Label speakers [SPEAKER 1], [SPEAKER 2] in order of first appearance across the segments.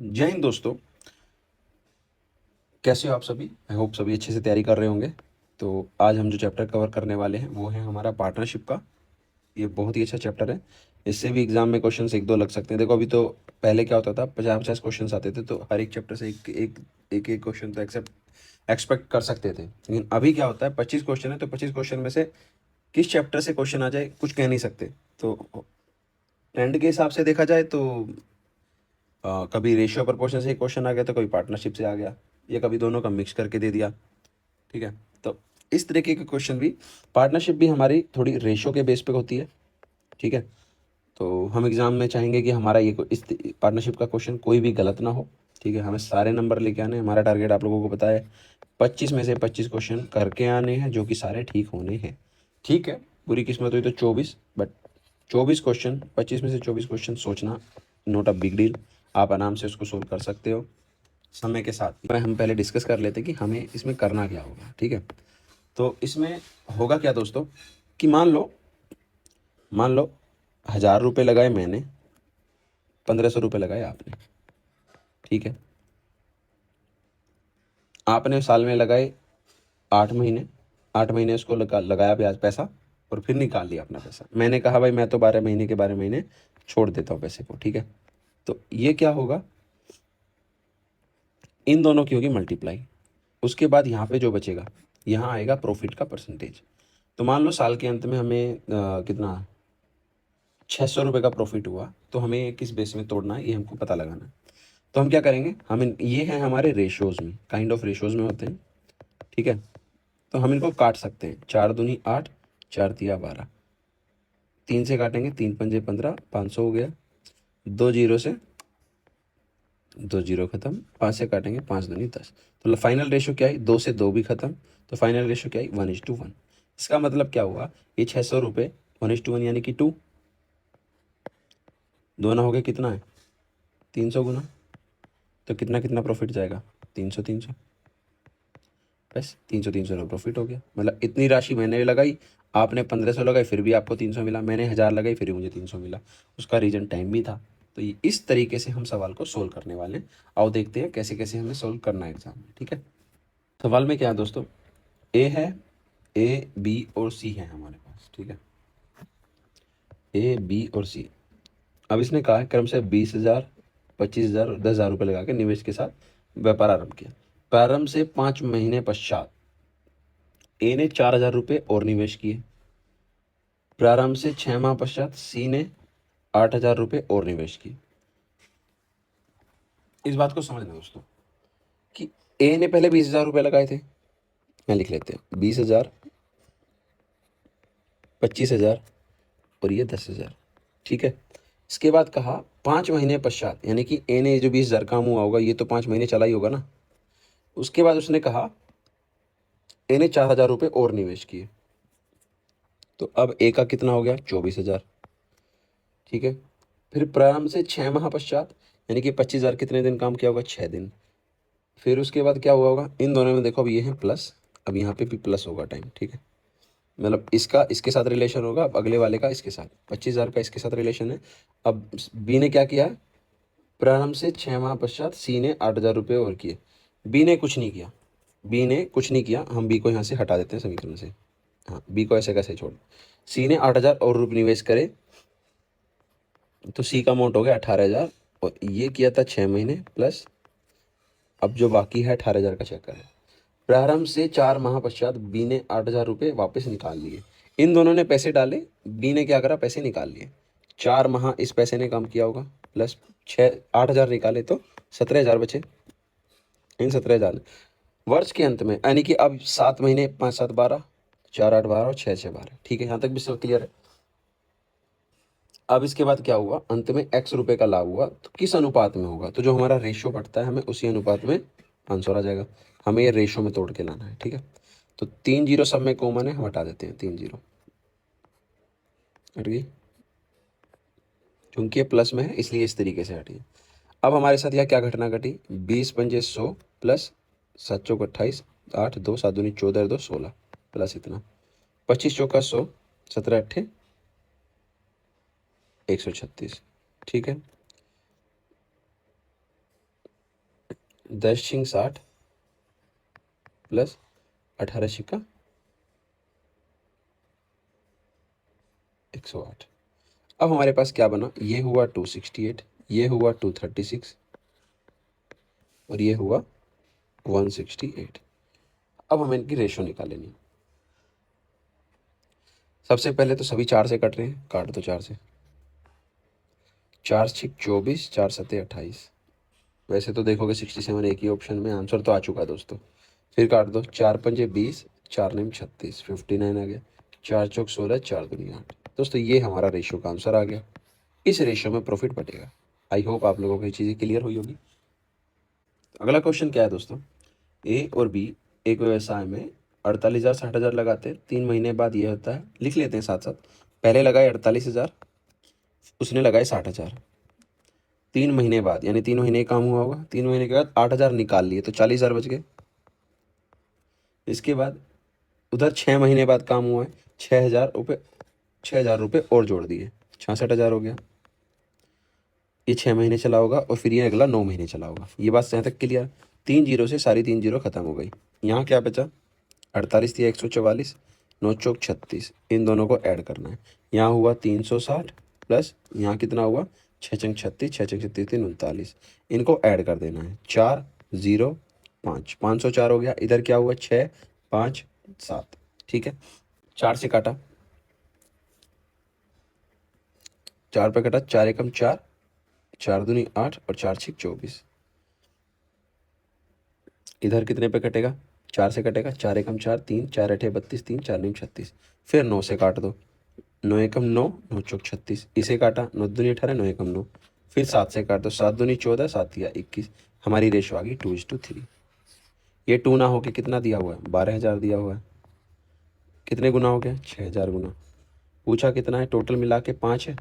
[SPEAKER 1] जय हिंद दोस्तों। कैसे हो आप सभी? आई होप सभी अच्छे से तैयारी कर रहे होंगे। तो आज हम जो चैप्टर कवर करने वाले हैं वो है हमारा पार्टनरशिप का। ये बहुत ही अच्छा चैप्टर है। इससे भी एग्जाम में क्वेश्चन एक दो लग सकते हैं। देखो अभी तो पहले क्या होता था, 50-50 क्वेश्चन आते थे, तो हर एक चैप्टर से एक क्वेश्चन तो एक्सपेक्ट कर सकते थे। लेकिन अभी क्या होता है, 25 क्वेश्चन है तो 25 क्वेश्चन में से किस चैप्टर से क्वेश्चन आ जाए कुछ कह नहीं सकते। तो ट्रेंड के हिसाब से देखा जाए तो कभी रेशियो प्रपोर्शन से क्वेश्चन आ गया तो कभी पार्टनरशिप से आ गया, या कभी दोनों का मिक्स करके दे दिया। ठीक है, तो इस तरीके के क्वेश्चन भी, पार्टनरशिप भी हमारी थोड़ी रेशियो के बेस पे होती है। ठीक है, तो हम एग्जाम में चाहेंगे कि हमारा इस पार्टनरशिप का क्वेश्चन कोई भी गलत ना हो। ठीक है, हमें सारे नंबर लेके आने हैं। हमारा टारगेट आप लोगों को पता है, 25 में से 25 क्वेश्चन करके आने हैं जो कि सारे ठीक होने हैं। ठीक है, बुरी किस्मत हुई तो 24, बट 24 क्वेश्चन, 25 में से 24 क्वेश्चन सोचना नॉट अ बिग डील। आप आराम से उसको सोल्व कर सकते हो समय के साथ। हम पहले डिस्कस कर लेते कि हमें इसमें करना क्या होगा। ठीक है, तो इसमें होगा क्या दोस्तों कि मान लो 1,000 रुपये लगाए मैंने, 1,500 रुपये लगाए आपने। ठीक है, आपने साल में लगाए 8 महीने, 8 महीने उसको लगाया ब्याज पैसा, और फिर निकाल लिया अपना पैसा। मैंने कहा भाई मैं तो 12 महीने के 12 महीने छोड़ देता हूँ पैसे को। ठीक है, तो ये क्या होगा, इन दोनों की होगी मल्टीप्लाई। उसके बाद यहाँ पे जो बचेगा, यहाँ आएगा प्रॉफिट का परसेंटेज। तो मान लो साल के अंत में हमें कितना 600 रुपये का प्रॉफिट हुआ, तो हमें किस बेस में तोड़ना है ये हमको पता लगाना है। तो हम क्या करेंगे, ये है हमारे रेशोज में, काइंड ऑफ रेशोज में होते हैं। ठीक है, तो हम इनको काट सकते हैं। 4 दूनी 8, 4 तिया 12, 3 से काटेंगे, 3 पंजे 15, 500 हो गया। 2 जीरो से 2 जीरो खत्म, 5 से काटेंगे, 5 दूनी 10। तो फाइनल रेशो क्या है, 2 से 2 भी खत्म। तो फाइनल रेशो क्या है, 1:1। इसका मतलब क्या हुआ, ये 600 रुपये 1:1 यानी कि 2। दोनों हो गए, कितना है 300 गुना। तो कितना कितना प्रॉफिट जाएगा, 300 300। बस 300 300 का प्रॉफिट हो गया। मतलब इतनी राशि मैंने लगाई, आपने 1,500 लगाई फिर भी आपको 300 मिला, मैंने 1,000 लगाई फिर भी मुझे 300 मिला। उसका रीजन टाइम भी था। तो ये इस तरीके से हम सवाल को सोल्व करने वाले हैं। आओ देखते हैं कैसे कैसे हमें सोल्व करना है एग्जाम में। ठीक है, सवाल में क्या है दोस्तों, ए है, ए बी और सी है हमारे पास। ठीक है, ए बी और सी। अब इसने कहा है क्रम से 20,000, 25,000 और 10,000 रुपये लगा के निवेश के साथ व्यापार आरंभ किया। प्रारंभ से 5 महीने पश्चात ए ने 4,000 रुपये और निवेश किए। प्रारंभ से 6 माह पश्चात सी ने 8,000 रुपये और निवेश किए। इस बात को समझना दोस्तों कि ए ने पहले 20,000 रुपये लगाए थे। मैं लिख लेते हैं, 20,000, 25,000 और ये 10,000। ठीक है, इसके बाद कहा 5 महीने पश्चात, यानी कि ए ने जो 20,000 काम हुआ होगा, ये तो 5 महीने चला ही होगा ना। उसके बाद उसने कहा ए ने 4,000 रुपये और निवेश किए। तो अब ए का कितना हो गया, 24,000। ठीक है, फिर प्रारंभ से 6 माह पश्चात, यानी कि 25,000 कितने दिन काम किया होगा, 6 दिन। फिर उसके बाद क्या हुआ होगा, इन दोनों में देखो अब ये है प्लस, अब यहाँ पे भी प्लस होगा टाइम। ठीक है, मतलब इसका इसके साथ रिलेशन होगा, अब अगले वाले का इसके साथ, 25,000 का इसके साथ रिलेशन है। अब बी ने क्या किया, प्रारंभ से 6 माह पश्चात सी ने 8,000 रुपये और किए। बी ने कुछ नहीं किया, बी ने कुछ नहीं किया, हम बी को यहाँ से हटा देते हैं समीकरण से। हाँ, बी को ऐसे कैसे छोड़, सी ने 8,000 और रुपये निवेश करे, तो सी का अमाउंट हो गया 18,000, और ये किया था 6 महीने प्लस। अब जो बाकी है 18,000 का चेक करें। प्रारंभ से 4 माह पश्चात बी ने 8,000 रुपये वापस निकाल लिए। इन दोनों ने पैसे डाले, बी ने क्या करा, पैसे निकाल लिए। 4 माह इस पैसे ने काम किया होगा, प्लस 8,000 निकाले तो 17,000 बचे। इन 17,000 वर्ष के अंत में, यानी कि अब 7 महीने, 5 7 12, 4 8 12 और 6 6 12। ठीक है, यहाँ तक भी सब क्लियर है। अब इसके बाद क्या हुआ, अंत में x रुपए का लाभ हुआ, तो किस अनुपात में होगा, तो जो हमारा रेशियो पड़ता है हमें उसी अनुपात में आंसर आ जाएगा। हमें ये रेशियो में तोड़ के लाना है। ठीक है, तो 3 जीरो सब में कॉमन है, हम हटा देते हैं, 3 जीरो हट गई, क्योंकि ये प्लस में है इसलिए इस तरीके से हटी है। अब हमारे साथ यह क्या घटना घटी, 20 पंजे 100 प्लस 7 चौक 28, 8 2 7 दूनी 14 2 16 प्लस इतना, 25 चौका 100, 17 8 136। ठीक है, 10×60 प्लस 18×108। अब हमारे पास क्या बना, ये हुआ 268, ये हुआ 236 और ये हुआ 168। अब हमें इनकी रेशो निकालेनी है। सबसे पहले तो सभी 4 से कट रहे हैं, काट दो 4 से। 4×6 24, 4×7 28। वैसे तो देखोगे 67 एक ही ऑप्शन में, आंसर तो आ चुका है दोस्तों। फिर काट दो, 4×5 20, 4×9 36, 59 आ गया। 4×4 16, 4×2 8। दोस्तों ये हमारा रेशियो का आंसर आ गया। इस रेशियो में प्रॉफिट बटेगा। आई होप आप लोगों को ये चीज़ें क्लियर हुई होगी। अगला क्वेश्चन क्या है दोस्तों, ए और बी एक व्यवसाय में 48,000 60,000 लगाते हैं। 3 महीने बाद ये होता है, लिख लेते हैं साथ साथ। पहले लगाए 48,000, उसने लगाए 60,000। 3 महीने बाद, यानी 3 महीने काम हुआ होगा, 3 महीने के बाद 8,000 निकाल लिए तो 40,000 बच गए। इसके बाद उधर 6 महीने बाद काम हुआ है, 6,000 रुपये और जोड़ दिए, 66,000 हो गया। ये 6 महीने चला होगा और फिर ये अगला 9 महीने चला होगा। ये बात यहाँ तक क्लियर। 3 जीरो से सारी 3 जीरो खत्म हो गई। यहाँ क्या बचा, 48 थी 144, 9 चौक 36, इन दोनों को ऐड करना है। यहाँ हुआ 360 प्लस यहाँ कितना हुआ 6 चंग 36, 6 चंग 36 39, इनको ऐड कर देना है। 4 0 5, 504 हो गया। इधर क्या हुआ 6 5 7, ठीक है। 4 से काटा, 4 पे कटा, 4 एकम 4, 4 दूनी 8 और 4 छिक 24। इधर कितने पे कटेगा, 4 से कटेगा, 4 एकम 4 3, 4 अठे 32, 3 4 नीम 36। फिर 9 से काट दो, 9 एकम 9, 9 चौक 36। इसे काटा, 9 दूनी 18, 9 एकम 9। फिर 7 से काट दो, 7 दूनी 14, 7 या 21। हमारी रेशो आ गई 2:3। ये 2 ना होके कितना दिया हुआ है, 12,000 दिया हुआ है। कितने गुना हो गया, 6,000 गुना। पूछा कितना है, टोटल मिला के 5 है।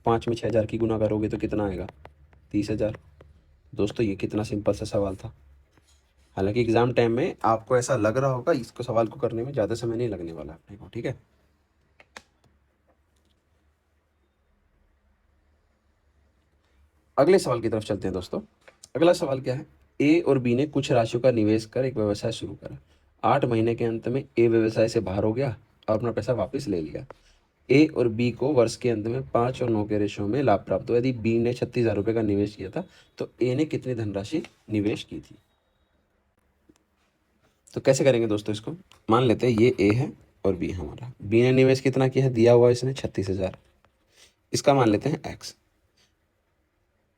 [SPEAKER 1] 5 में 6,000 की गुना करोगे तो कितना आएगा, 30,000। दोस्तों ये कितना सिंपल सा सवाल था। हालांकि एग्जाम टाइम में आपको ऐसा लग रहा होगा, इसको सवाल को करने में ज़्यादा समय नहीं लगने वाला अपने को, ठीक है। अगले सवाल की तरफ चलते हैं दोस्तों। अगला सवाल क्या है, ए और बी ने कुछ राशियों का निवेश कर एक व्यवसाय शुरू करा। 8 महीने के अंत में ए व्यवसाय से बाहर हो गया और अपना पैसा वापस ले लिया। ए और बी को वर्ष के अंत में 5 और 9 के रेशो में लाभ प्राप्त हुआ। यदि बी ने 36,000 रुपये का निवेश किया था तो ए ने कितनी धनराशि निवेश की थी। तो कैसे करेंगे दोस्तों इसको, मान लेते हैं ये ए है और बी हमारा। बी ने निवेश कितना किया है, दिया हुआ इसने 36,000। इसका मान लेते हैं एक्स।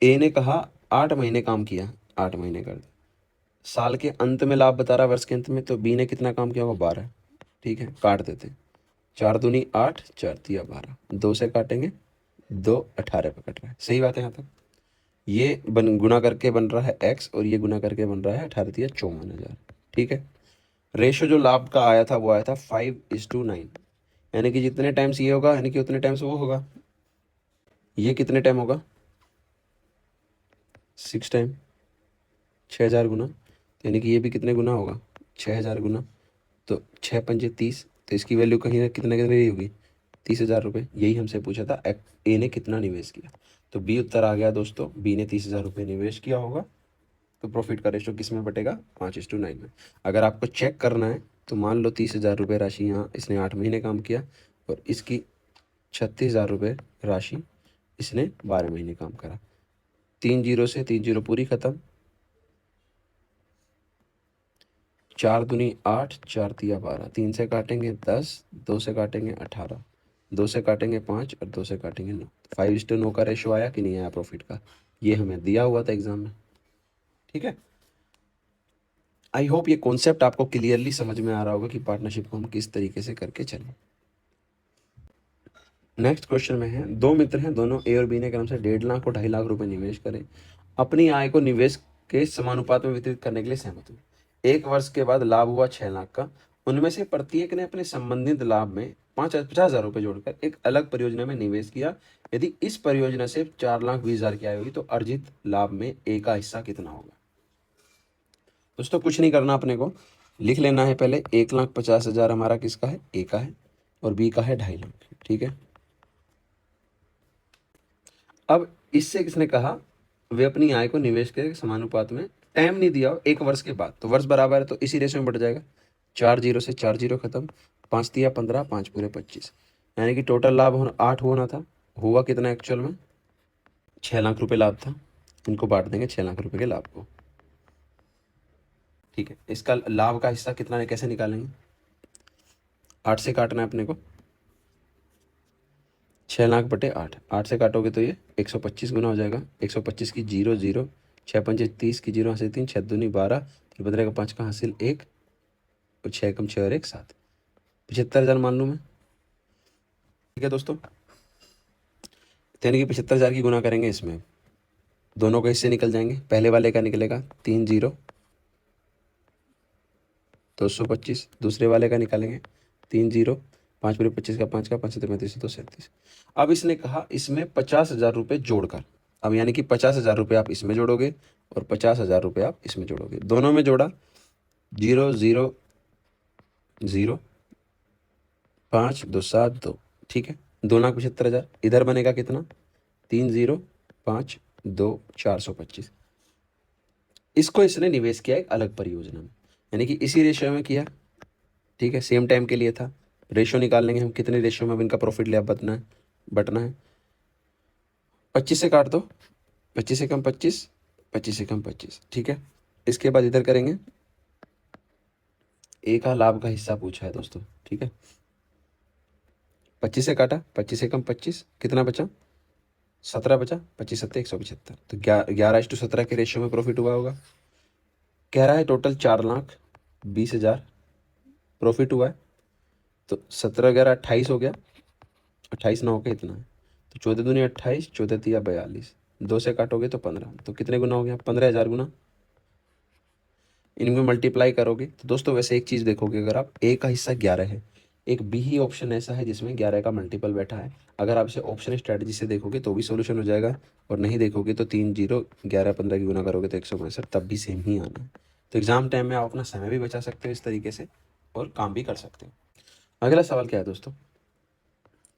[SPEAKER 1] ए ने कहा 8 महीने काम किया, 8 महीने कर दो। साल के अंत में लाभ बता रहा वर्ष के अंत में, तो बी ने कितना काम किया होगा 12, ठीक है। काट देते हैं, 4 दूनी 8, 4 तिया 12, 2 से काटेंगे, 2 18 पे कट रहा है, सही बात है। यहाँ तक ये गुना करके बन रहा है एक्स और ये गुना करके बन रहा है 18 तिया 54,000, ठीक है। रेशो जो लाभ का आया था वो आया था 5:9, यानी कि जितने टाइम्स ये होगा यानी कि उतने टाइम्स वो होगा। ये कितने टाइम होगा, 6 टाइम, 6,000 गुना। तो यानी कि ये भी कितने गुना होगा, 6,000 गुना। तो 6 पंजे 30, तो इसकी वैल्यू कहीं ना कितने कितने की होगी, 30,000 रुपये। यही हमसे पूछा था ए ने कितना निवेश किया। तो बी उत्तर आ गया दोस्तों, बी ने 30,000 रुपये निवेश किया होगा। तो प्रॉफिट का रेशो किस में बटेगा, 5:9 में। अगर आपको चेक करना है तो मान लो 30,000 रुपये राशि यहाँ इसने 8 महीने काम किया और इसकी 36,000 रुपये राशि इसने 12 महीने काम करा। 3 जीरो से 3 जीरो पूरी खत्म, 4 दूनी 8, 4 तिया 12, 3 से काटेंगे 10, 2 से काटेंगे 18, 2 से काटेंगे 5 और 2 से काटेंगे 9। 5:9 का रेशो आया कि नहीं आया प्रॉफिट का, ये हमें दिया हुआ था एग्जाम में, ठीक है। आई होप ये कॉन्सेप्ट आपको क्लियरली समझ में आ रहा होगा कि पार्टनरशिप को हम किस तरीके से करके चलें। नेक्स्ट क्वेश्चन में है, दो मित्र हैं, दोनों ए और बी ने क्रम से 1.5 लाख और 2.5 लाख रुपए निवेश करें। अपनी आय को निवेश के समानुपात में वितरित करने के लिए सहमत हुए। 1 वर्ष के बाद लाभ हुआ 6 लाख का। उनमें से प्रत्येक ने अपने संबंधित लाभ में 50,000 रुपये जोड़कर एक अलग परियोजना में निवेश किया। यदि इस परियोजना से 4,20,000 की आय होगी तो अर्जित लाभ में ए का हिस्सा कितना होगा। दोस्तों कुछ नहीं करना, अपने को लिख लेना है पहले 1,50,000 हमारा किसका है, ए का है और बी का है 2.5 लाख, ठीक है। अब इससे किसने कहा, वे अपनी आय को निवेश के समानुपात में टाइम नहीं दिया हो 1 वर्ष के बाद, तो वर्ष बराबर है तो इसी रेशो में बढ़ जाएगा। 4 जीरो से 4 जीरो खत्म, 5 दिया 15, 5 पूरे 25, यानी कि टोटल लाभ 8 होना था, हुआ कितना एक्चुअल में 6 लाख रुपए लाभ था। इनको बांट देंगे 6 लाख रुपए के लाभ को। ठीक है, इसका लाभ का हिस्सा कितना है कैसे निकालेंगे, 8 से काटना है अपने को, 6 लाख बटे 8, 8 से काटोगे तो ये 125 गुना हो जाएगा। 125 की 0 0, 6 पंजे 30 की 0 हासिल 3, 6 दूनी 12, 15 का 5 का हासिल 1, और 6 कम 6 और 1 7, 75,000 मान लूँ मैं। ठीक है दोस्तों, यानी कि 75,000 की गुना करेंगे इसमें, दोनों के हिस्से निकल जाएंगे। पहले वाले का निकलेगा 3 0 225, दूसरे वाले का निकालेंगे 3 0 5 पूरे 25 का 5 का 5 से 35 से 237। अब इसने कहा इसमें 50,000 रुपये जोड़कर, अब यानी कि 50,000 रुपये आप इसमें जोड़ोगे और 50,000 रुपये आप इसमें जोड़ोगे, दोनों में जोड़ा 0 0 0 5 2 7 2। ठीक है, 2,75,000 इधर बनेगा कितना 3 0 5 2 425। इसको इसने निवेश किया एक अलग परियोजना में, यानी कि इसी रेशियो में किया। ठीक है, सेम टाइम के लिए था। रेशियो निकाल लेंगे हम, कितने रेशियो में अब इनका प्रॉफिट लिया बटना है 25 से काट दो, 25 से कम 25, 25 से कम 25। ठीक है, इसके बाद इधर करेंगे, ए का लाभ का हिस्सा पूछा है दोस्तों। ठीक है, 25 से काटा, 25 से कम 25, कितना बचा 17 बचा, 25 सत्ते 175, तो 11:17 के रेशियो में प्रॉफिट हुआ होगा। कह रहा है टोटल 4,20,000 प्रॉफिट हुआ है, तो 17 11 28 हो गया, 28 ना होकर इतना है, तो 14 दूनी 28, 14 तिया 42, 2 से काटोगे तो 15, तो कितने गुना हो गया 15,000 गुना। इनमें मल्टीप्लाई करोगे तो दोस्तों वैसे एक चीज़ देखोगे, अगर आप ए का हिस्सा 11 है, एक बी ही ऑप्शन ऐसा है जिसमें 11 का मल्टीपल बैठा है, अगर आप इसे ऑप्शन स्ट्रेटजी से देखोगे तो भी सोल्यूशन हो जाएगा, और नहीं देखोगे तो 3 0 11 15 की गुना करोगे तो 165, तब भी सेम ही आना है। तो एग्जाम टाइम में आप अपना समय भी बचा सकते हो इस तरीके से और काम भी कर सकते हो। अगला सवाल क्या है दोस्तों,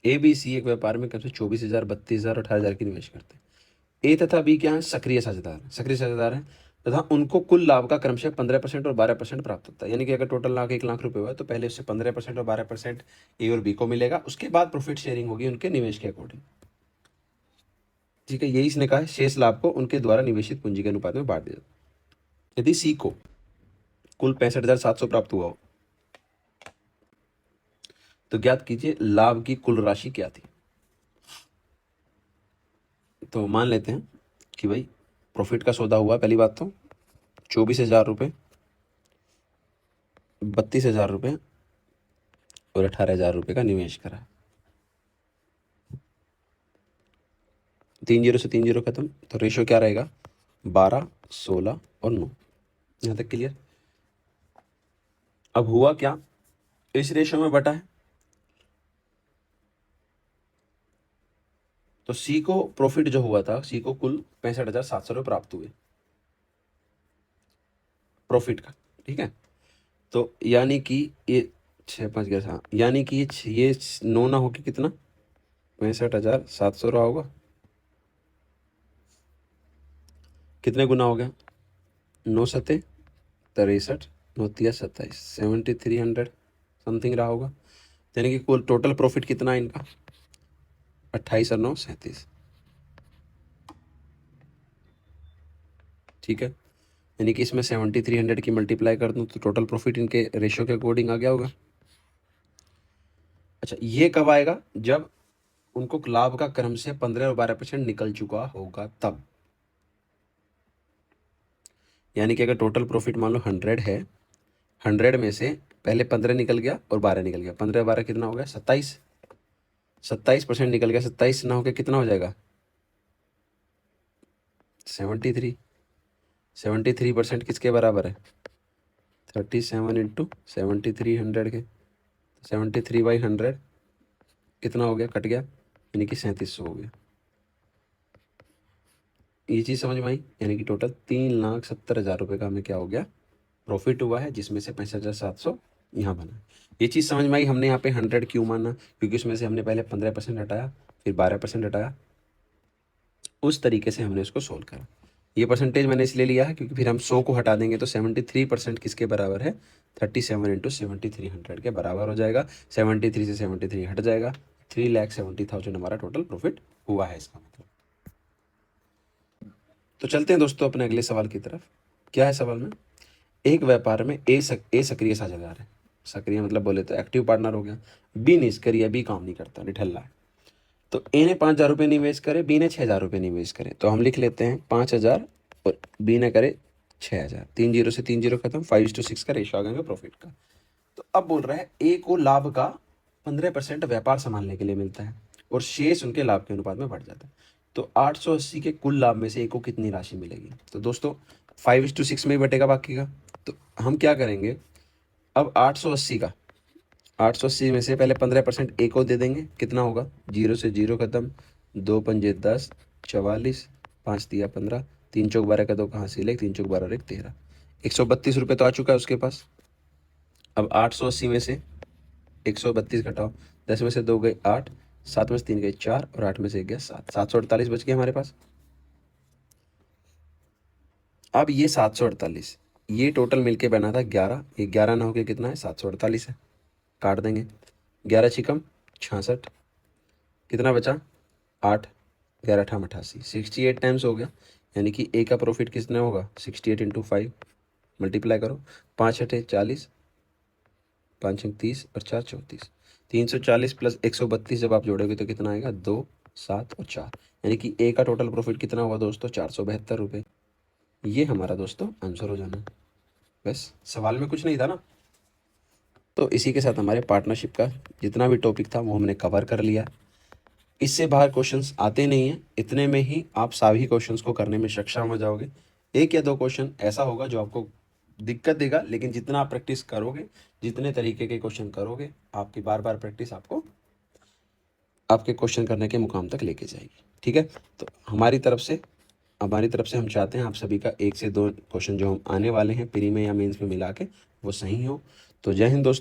[SPEAKER 1] ए बी सी एक व्यापार में कम से 24,000 32,000 और 18,000 की निवेश करते हैं। ए तथा बी क्या है सक्रिय साझेदार है तथा उनको कुल लाभ का क्रमशः 15% और 12% प्राप्त होता है, यानी कि अगर टोटल लाभ 1 लाख रुपए हुआ है तो पहले उससे 15% और 12% ए और बी को मिलेगा, उसके बाद प्रॉफिट शेयरिंग होगी उनके निवेश के अकॉर्डिंग। ठीक है, यही इसने कहा है, शेष लाभ को उनके द्वारा निवेशित पूंजी के अनुपात में बांट दिया। यदि सी को कुल 65,700 प्राप्त हुआ हो तो ज्ञात कीजिए लाभ की कुल राशि क्या थी। तो मान लेते हैं कि भाई प्रॉफिट का सौदा हुआ, पहली बात तो 24,000 रुपये, 32,000 रुपये और 18,000 रुपये का निवेश करा। 3 0 से 3 0 खत्म, तो रेशो क्या रहेगा 12 16 और 9। यहाँ तक क्लियर। अब हुआ क्या, इस रेशो में बटा है, तो सी को प्रॉफिट जो हुआ था, सी को कुल 65,700 रुपये प्राप्त हुए प्रॉफिट का। ठीक है, तो यानी कि ये 6 5 हाँ, यानी कि ये 9 ना होके कितना 65,700 रहा होगा, कितने गुना हो गया 9 सत्ते 63, 9 तिया 27, 7,300 समथिंग रहा होगा, यानी कि कुल टोटल प्रॉफिट कितना है इनका 28 और 9 37। ठीक है, यानी कि इसमें 7,300 की मल्टीप्लाई कर दूं तो टोटल प्रॉफिट इनके रेशियो के अकॉर्डिंग आ गया होगा। अच्छा, ये कब आएगा, जब उनको लाभ का क्रम से 15 और 12% निकल चुका होगा तब, यानी कि अगर टोटल प्रॉफिट मान लो 100 है, 100 में से पहले 15 निकल गया और 12 निकल गया, 15 12 कितना हो गया 27, 27% निकल गया, 27 ना होकर कितना हो जाएगा 73, 73% किसके बराबर है 37 इंटू 73 के, 73/100 कितना हो गया कट गया, यानी कि 3700 हो गया। ये चीज़ समझ में आई, यानी कि टोटल 3,70,000 रुपये का हमें क्या हो गया प्रॉफिट हुआ है, जिसमें से 65,700 यहाँ बना। ये चीज़ समझ में आई, हमने यहाँ पे 100 क्यों माना, क्योंकि उसमें से हमने पहले 15% हटाया फिर 12% हटाया, उस तरीके से हमने उसको सोल्व करा। ये परसेंटेज मैंने इसलिए लिया है क्योंकि फिर हम 100 को हटा देंगे तो 73% किसके बराबर है, 37 इंटू 7300 के बराबर हो जाएगा। 73 से 73 हट जाएगा, 3,70,000 हमारा टोटल प्रॉफिट हुआ है इसका मतलब। तो चलते हैं दोस्तों अपने अगले सवाल की तरफ। क्या है सवाल में, एक व्यापार में ए सक्रिय साझेदार है। सक्रिय मतलब बोले तो एक्टिव पार्टनर हो गया। बी निष्क्रिय, बी काम नहीं करता, निठल्ला है। तो ए ने 5,000 रुपये निवेश करे, बी ने 6,000 रुपये निवेश करे। तो हम लिख लेते हैं 5,000 और बी ने करे 6,000। 3 जीरो से 3 जीरो खत्म, 5:6 का रेशो आ गया प्रॉफिट का। तो अब बोल रहा है ए को लाभ का 15% व्यापार संभालने के लिए मिलता है और शेष उनके लाभ के अनुपात में बढ़ जाता है। तो 880 के कुल लाभ में से ए को कितनी राशि मिलेगी। तो दोस्तों 5:6 में ही बटेगा बाकी का। तो हम क्या करेंगे, अब 880 में से पहले 15% ए को दे देंगे, कितना होगा, 0 से 0 खत्म, 2 पंजे 10, 44, 5 दिया 15, 3 चौक 12 का 2 कहाँ से ले, 3 चौक 12 और 1 13, 132 रुपये तो आ चुका है उसके पास। अब 880 में से 132 घटाओ, 10 में से 2 गए 8, 7 में से 3 गए 4 और 8 में से 1 गया 7, 748 बच गए हमारे पास। अब ये 748, ये टोटल मिलके बना था 11, ये 11 ना होके कितना है, 748 है। काट देंगे, 11 छिकम 66, कितना बचा 8, 11 8 88, 68 टाइम्स हो गया। यानी कि ए का प्रॉफिट कितना होगा, 68 इंटू 5 मल्टीप्लाई करो, 5 8 40, 5 30 और 4 34, 340 प्लस 132 जब आप जोड़ोगे तो कितना आएगा, 2 7 और 4। यानी कि ए का टोटल प्रॉफिट कितना हुआ दोस्तों, 472 रुपये। ये हमारा दोस्तों आंसर हो जाना। बस सवाल में कुछ नहीं था ना। तो इसी के साथ हमारे पार्टनरशिप का जितना भी टॉपिक था वो हमने कवर कर लिया। इससे बाहर क्वेश्चंस आते नहीं हैं, इतने में ही आप सभी क्वेश्चंस को करने में सक्षम हो जाओगे। 1 या 2 क्वेश्चन ऐसा होगा जो आपको दिक्कत देगा, लेकिन जितना आप प्रैक्टिस करोगे, जितने तरीके के क्वेश्चन करोगे, आपकी बार बार प्रैक्टिस आपको आपके क्वेश्चन करने के मुकाम तक लेके जाएगी। ठीक है, तो हमारी तरफ से हम चाहते हैं आप सभी का 1 से 2 क्वेश्चन जो हम आने वाले हैं प्री में या मेंस में मिला के वो सही हो। तो जय हिंद दोस्तों।